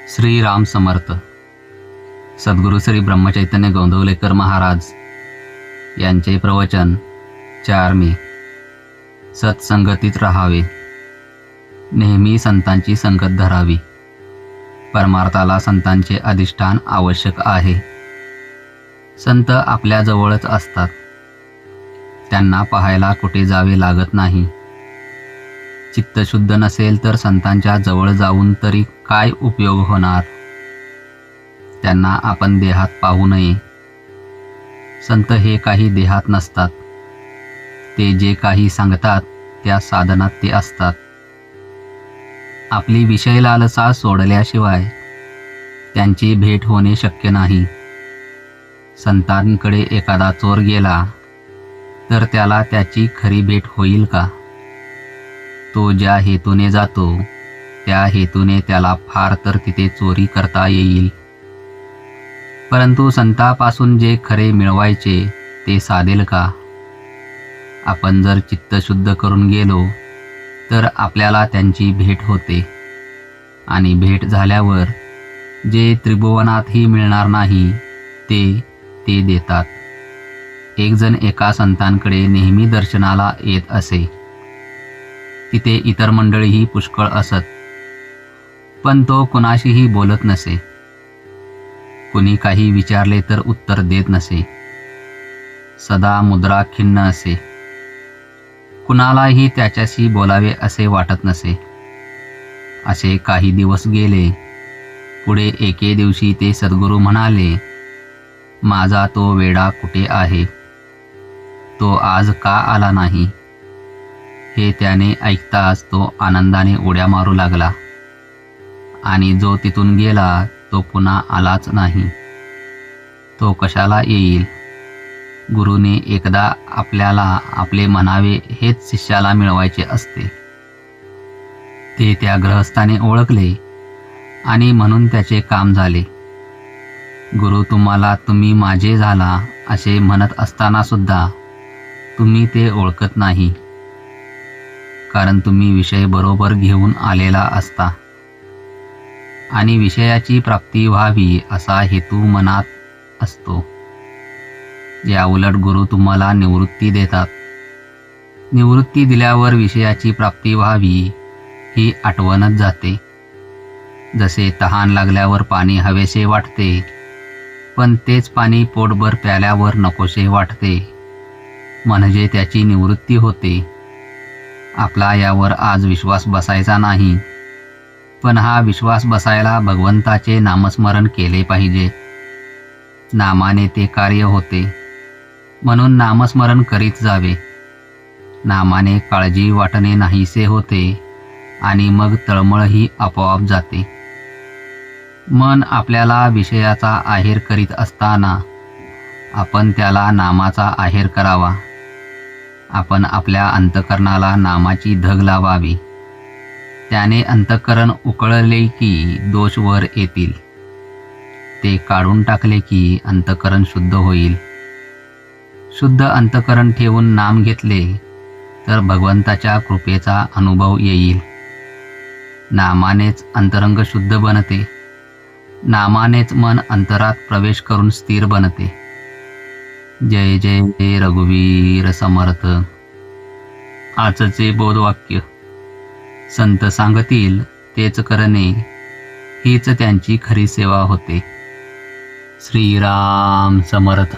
श्रीराम समर्थ. सद्गुरू श्री ब्रह्मचैतन्य गोंदवलेकर महाराज यांचे प्रवचन 4 मे. सत्संगतीत राहावे, नेहमी संतांची संगत धरावी. परमार्थाला संतांचे अधिष्ठान आवश्यक आहे. संत आपल्या जवळच असतात, त्यांना पाहायला कुठे जावे लागत नाही. चित्त शुद्ध नसेल तर संतांच्या जवळ जाऊन तरी काय उपयोग होणार. त्यांना आपण देहात पाहू नये. संत हे काही देहात नसतात, ते जे काही सांगतात त्या साधनात ते असतात. आपली विषय लालसा सोडल्याशिवाय त्यांची भेट होणे शक्य नाही. संतांकडे एखादा चोर गेला तर त्याला त्याची खरी भेट होईल का? तो ज्या हेतूने जातो त्या हेतूने त्याला फार तर तिथे चोरी करता येईल, परंतु संतापासून जे खरे मिळवायचे ते साधेल का? आपण जर चित्त शुद्ध करून गेलो तर आपल्याला त्यांची भेट होते, आणि भेट झाल्यावर जे त्रिभुवनातही मिळणार नाही ते देतात. एक जण एका संतांकडे नेहमी दर्शनाला येत असे. तिथे इतर मंडळीही पुष्कळ असत, पण तो कुणाशीही बोलत नसे. कुणी काही विचारले तर उत्तर देत नसे. सदा मुद्रा खिन्न असे. कुणालाही त्याच्याशी बोलावे असे वाटत नसे. असे काही दिवस गेले. पुढे एके दिवशी ते सद्गुरू म्हणाले, माझा तो वेडा कुठे आहे? तो आज का आला नाही? हे त्याने ऐकताच तो आनंदाने उड्या मारू लागला, आणि जो तिथून गेला तो पुन्हा आलाच नाही. तो कशाला येईल? गुरुने एकदा आपल्याला आपले म्हणावे हेच शिष्याला मिळवायचे असते. ते त्या गृहस्थाने ओळखले आणि म्हणून त्याचे काम झाले. गुरु तुम्हाला तुम्ही माझे झाला असे म्हणत असताना सुद्धा तुम्ही ते ओळखत नाही, कारण तुम्ही विषय बरोबर घेऊन आलेला असता, आणि विषयाची प्राप्ती व्हावी असा हेतू मनात असतो. या उलट गुरु तुम्हाला निवृत्ती देतात. निवृत्ती दिल्यावर विषयाची प्राप्ती व्हावी ही आठवणच जाते. जसे तहान लागल्यावर पाणी हवेसे वाटते, पण तेच पाणी पोटभर प्याल्यावर नकोसे वाटते, म्हणजे त्याची निवृत्ती होते. आपला यावर आज विश्वास बसायचा नाही, पण हा विश्वास बसायला भगवंताचे नामस्मरण केले पाहिजे. नामाने ते कार्य होते, म्हणून नामस्मरण करीत जावे. नामाने काळजी वाटणे नाहीसे होते, आणि मग तळमळही आपोआप जाते. मन आपल्याला विषयाचा आहेर करीत असताना आपण त्याला नामाचा आहेर करावा. आपण आपल्या अंतःकरणाला नामाची धग लावावी. त्याने अंतःकरण उकळले की दोष वर येतील. ते काढून टाकले की अंतःकरण शुद्ध होईल. शुद्ध अंतःकरण ठेवून नाम घेतले तर भगवंताच्या कृपेचा अनुभव येईल. नामानेच अंतरंग शुद्ध बनते. नामानेच मन अंतरात प्रवेश करून स्थिर बनते. जय जय जय रघुवीर समर्थ. आजचे बोधवाक्य, संत सांगतील तेच करणे हीच त्यांची खरी सेवा होते. श्रीराम समर्थ.